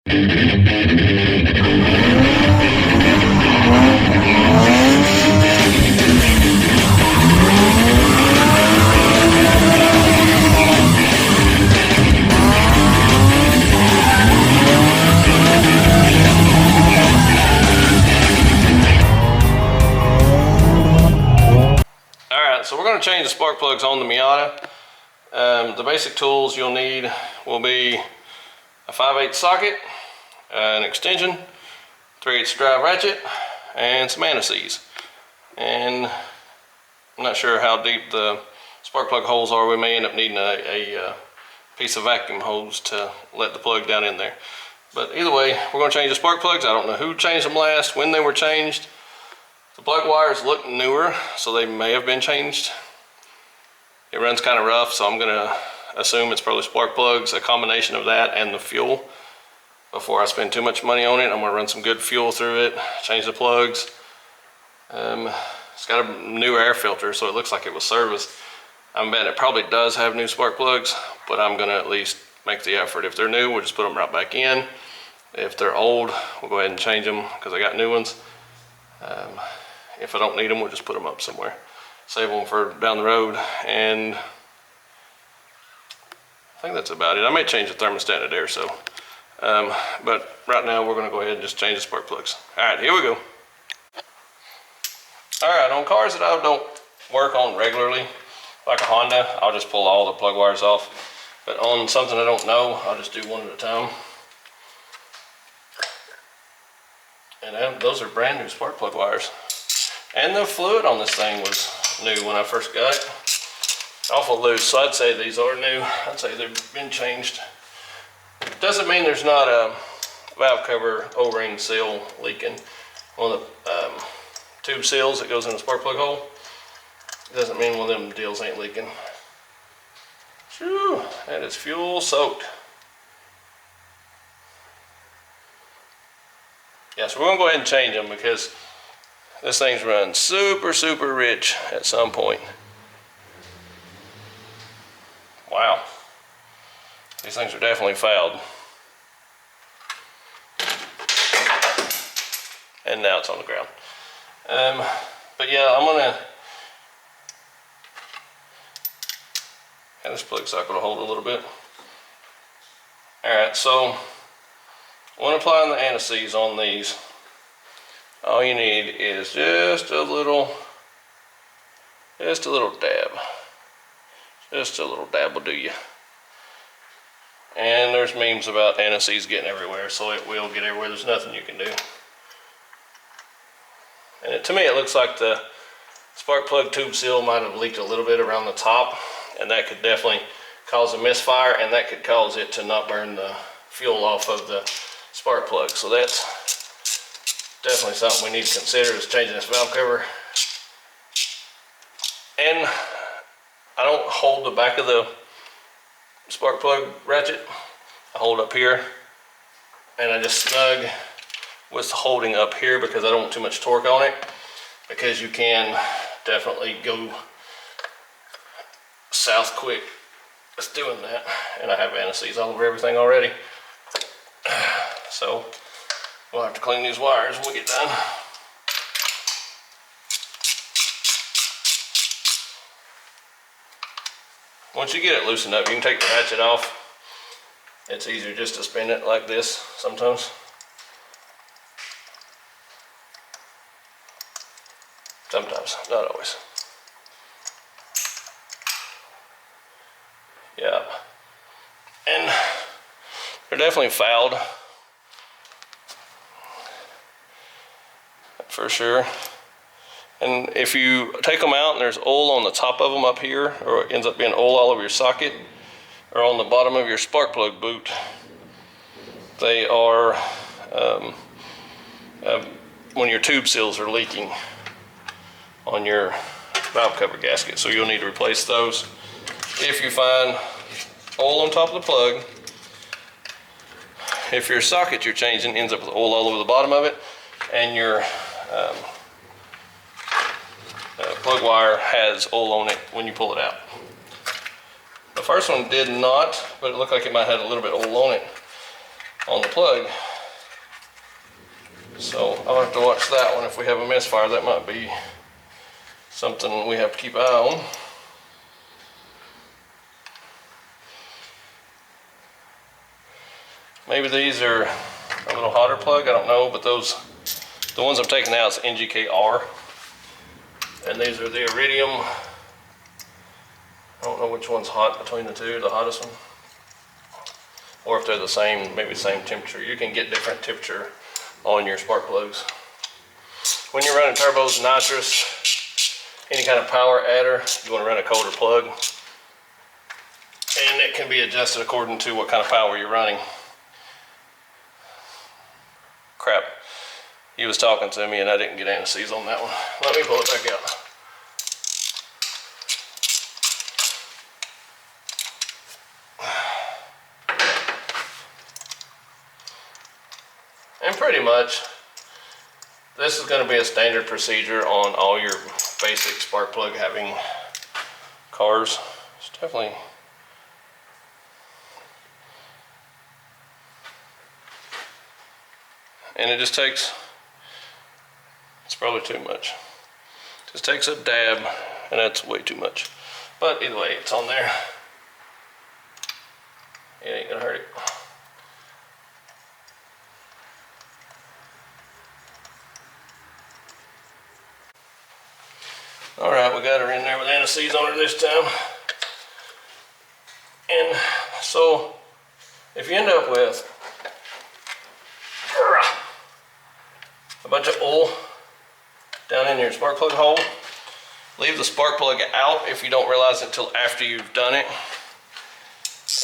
So we're going to change the spark plugs on the Miata. The basic tools you'll need will be a 5/8 socket, an extension, 3/8 drive ratchet, and some anti-seize. And I'm not sure how deep the spark plug holes are. We may end up needing a piece of vacuum hose to let the plug down in there. But either way, we're going to change the spark plugs. I don't know who changed them last, when they were changed. The plug wires look newer, so they may have been changed. It runs kind of rough, so I'm going to assume it's probably spark plugs, a combination of that and the fuel. Before I spend too much money on it, I'm going to run some good fuel through it, change the plugs. It's got a new air filter, so it looks like it was serviced. I'm betting it probably does have new spark plugs, but I'm going to at least make the effort. If they're new, we'll just put them right back in. If they're old, we'll go ahead and change them because I got new ones. If I don't need them, we'll just put them up somewhere. Save them for down the road, and I think that's about it. I may change the thermostat in there, so. But right now we're gonna go ahead and just change the spark plugs. All right, here we go. All right, on cars that I don't work on regularly, like a Honda, I'll just pull all the plug wires off. But on something I don't know, I'll just do one at a time. And those are brand new spark plug wires. And the fluid on this thing was new when I first got it. Awful loose, so I'd say these are new. I'd say they've been changed. Doesn't mean there's not a valve cover O-ring seal leaking. One of the tube seals that goes in the spark plug hole. Doesn't mean one of them deals ain't leaking. Whew, that is fuel soaked. Yeah, so we're gonna go ahead and change them because this thing's run super, super rich at some point. Wow. These things are definitely fouled. And now it's on the ground. But yeah, I'm gonna have this plug socket to hold a little bit. All right, so when applying the anti-seize on these, all you need is just a little dab. Just a little dab will do you. And there's memes about anti-seize getting everywhere, so it will get everywhere. There's nothing you can do. And to me, it looks like the spark plug tube seal might have leaked a little bit around the top, and that could definitely cause a misfire, and that could cause it to not burn the fuel off of the spark plug. So that's definitely something we need to consider, is changing this valve cover. And I don't hold the back of the spark plug ratchet. I hold up here, and I just snug with holding up here because I don't want too much torque on it, because you can definitely go south quick just doing that. And I have anti-seize all over everything already. So we'll have to clean these wires when we get done. Once you get it loosened up, you can take the ratchet off. It's easier just to spin it like this sometimes. Sometimes, not always. Yeah. And they're definitely fouled. For sure. And if you take them out and there's oil on the top of them up here, or it ends up being oil all over your socket, or on the bottom of your spark plug boot, they are when your tube seals are leaking on your valve cover gasket. So you'll need to replace those. If you find oil on top of the plug, if your socket you're changing ends up with oil all over the bottom of it, and your plug wire has oil on it when you pull it out. The first one did not, but it looked like it might have a little bit of oil on it. on the plug. So I'll have to watch that one. If we have a misfire, that might be something we have to keep an eye on. Maybe these are a little hotter plug, I don't know, but the ones I'm taking out is NGKR. And these are the Iridium. I don't know which one's hot between the two, the hottest one. Or if they're the same, maybe the same temperature. You can get different temperature on your spark plugs. When you're running turbos, nitrous, any kind of power adder, you want to run a colder plug. And it can be adjusted according to what kind of power you're running. Crap. He was talking to me and I didn't get anti-seize on that one. Let me pull it back out. And pretty much, this is going to be a standard procedure on all your basic spark plug having cars. It's definitely and it just takes, it's probably too much. Just takes a dab, and that's way too much. But either way, it's on there. It ain't gonna hurt it. All right, we got her in there with anti-seize on her this time. And so, if you end up with a bunch of oil down in your spark plug hole, leave the spark plug out if you don't realize it until after you've done it.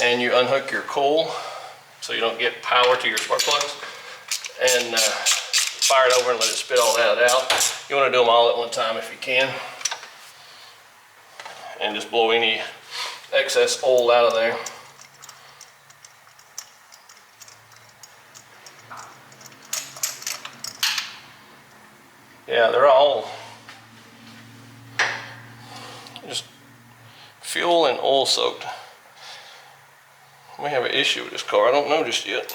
And you unhook your coil so you don't get power to your spark plugs. And fire it over and let it spit all that out. You want to do them all at one time if you can. And just blow any excess oil out of there. Yeah, they're all just fuel and oil soaked. We have an issue with this car, I don't know just yet.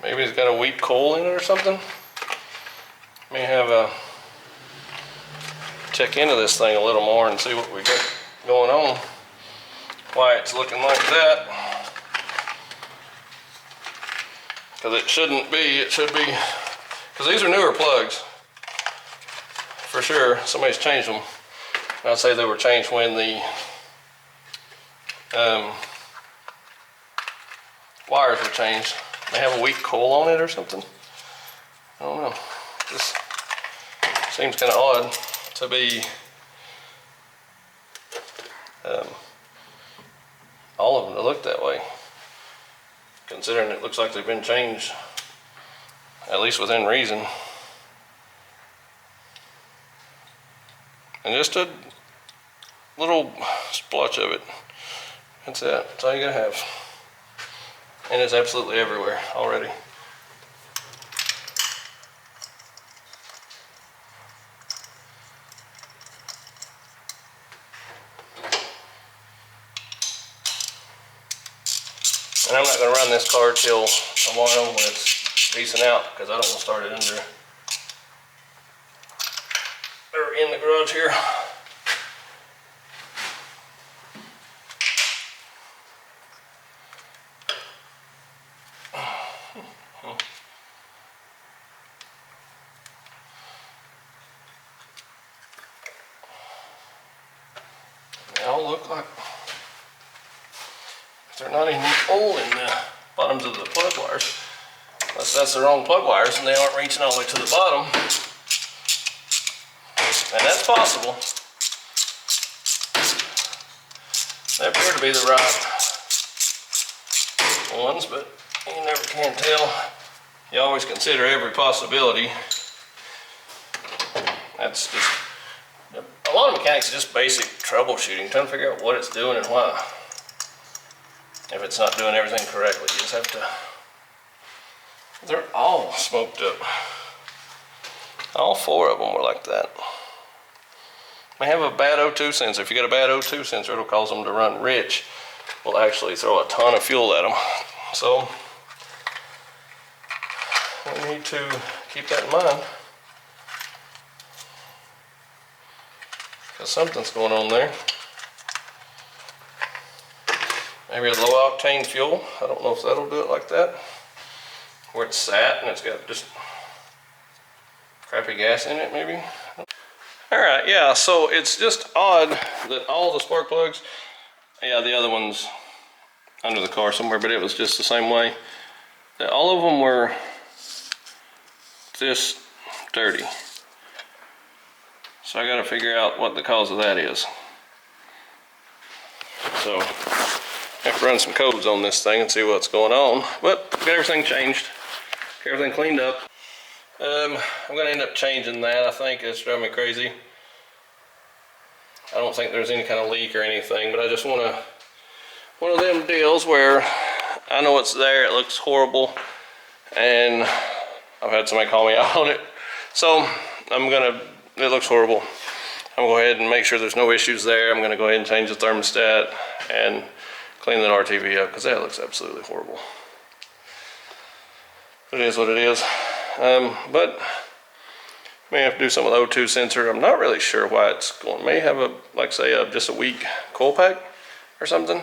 Maybe it's got a weak coil in it or something. May have a check into this thing a little more and see what we got going on. Why it's looking like that. Because it shouldn't be, it should be, because these are newer plugs. For sure, somebody's changed them. I'd say they were changed when the wires were changed. They have a weak coil on it or something. I don't know. This seems kind of odd to be all of them to look that way, considering it looks like they've been changed, at least within reason. And just a little splotch of it. That's it. That's all you gotta have. And it's absolutely everywhere already. And I'm not going to run this car till tomorrow when it's decent out, because I don't want to start it under or in the garage here. They all look like they're not even old in the bottoms of the plug wires. Unless that's the wrong plug wires and they aren't reaching all the way to the bottom. And that's possible. They appear to be the right ones, but you never can tell. You always consider every possibility. That's just, a lot of mechanics is just basic troubleshooting, trying to figure out what it's doing and why. If it's not doing everything correctly, you just have to, they're all smoked up. All four of them were like that. may have a bad O2 sensor. If you got a bad O2 sensor, it'll cause them to run rich. Will actually throw a ton of fuel at them. So we need to keep that in mind, because something's going on there. Maybe a low octane fuel. I don't know if that'll do it like that. Where it's sat and it's got just crappy gas in it, maybe. Alright, yeah, so it's just odd that all the spark plugs, yeah, the other one's under the car somewhere, but it was just the same way, that all of them were this dirty. So I gotta figure out what the cause of that is. So I have to run some codes on this thing and see what's going on. But got everything changed, everything cleaned up. I'm gonna end up changing that. I think it's driving me crazy. I don't think there's any kind of leak or anything, but I just want to, one of them deals where I know it's there, it looks horrible, and I've had somebody call me out on it. So it looks horrible. I'm gonna go ahead and make sure there's no issues there. I'm gonna go ahead and change the thermostat and clean that RTV up, because that looks absolutely horrible. It is what it is. But may have to do something with the O2 sensor. I'm not really sure why it's going. May have a, like say, just a weak coil pack or something.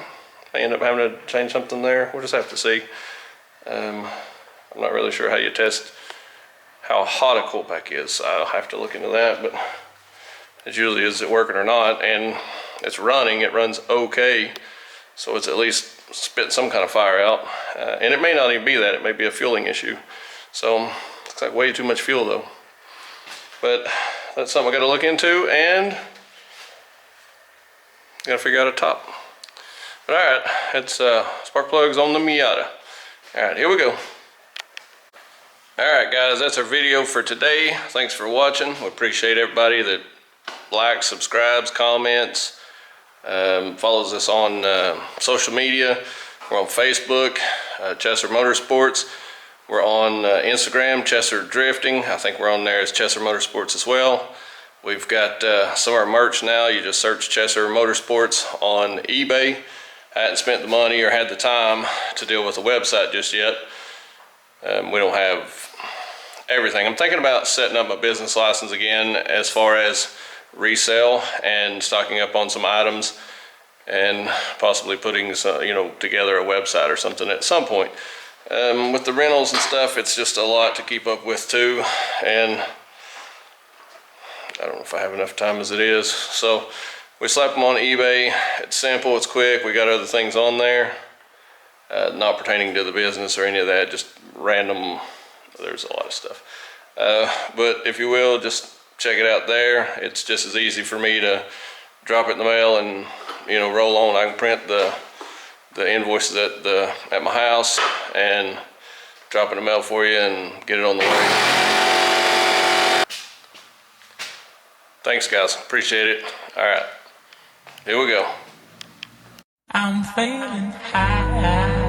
May end up having to change something there. We'll just have to see. I'm not really sure how you test how hot a coil pack is. I'll have to look into that, but it's usually, is it working or not? And it's running, it runs okay. So it's at least spitting some kind of fire out. And it may not even be that, it may be a fueling issue. So looks like way too much fuel though. But that's something I gotta look into, and gotta figure out a top. But alright, it's spark plugs on the Miata. Alright, here we go. Alright guys, that's our video for today. Thanks for watching. We appreciate everybody that likes, subscribes, comments, follows us on social media. We're on Facebook, Chesser Motorsports. We're on Instagram, Chesser Drifting. I think we're on there as Chesser Motorsports as well. We've got some of our merch now. You just search Chesser Motorsports on eBay. I hadn't spent the money or had the time to deal with the website just yet. We don't have everything. I'm thinking about setting up my business license again as far as resale and stocking up on some items, and possibly putting some, together a website or something at some point. With the rentals and stuff, it's just a lot to keep up with too, and I don't know if I have enough time as it is. So we slap them on eBay. It's simple, it's quick. We got other things on there, not pertaining to the business or any of that, just random. There's a lot of stuff. But if you will, just check it out there. It's just as easy for me to drop it in the mail and roll on. I can print the invoices at my house and drop it in the mail for you and get it on the way. Thanks guys, appreciate it. All right, here we go. I'm feeling high.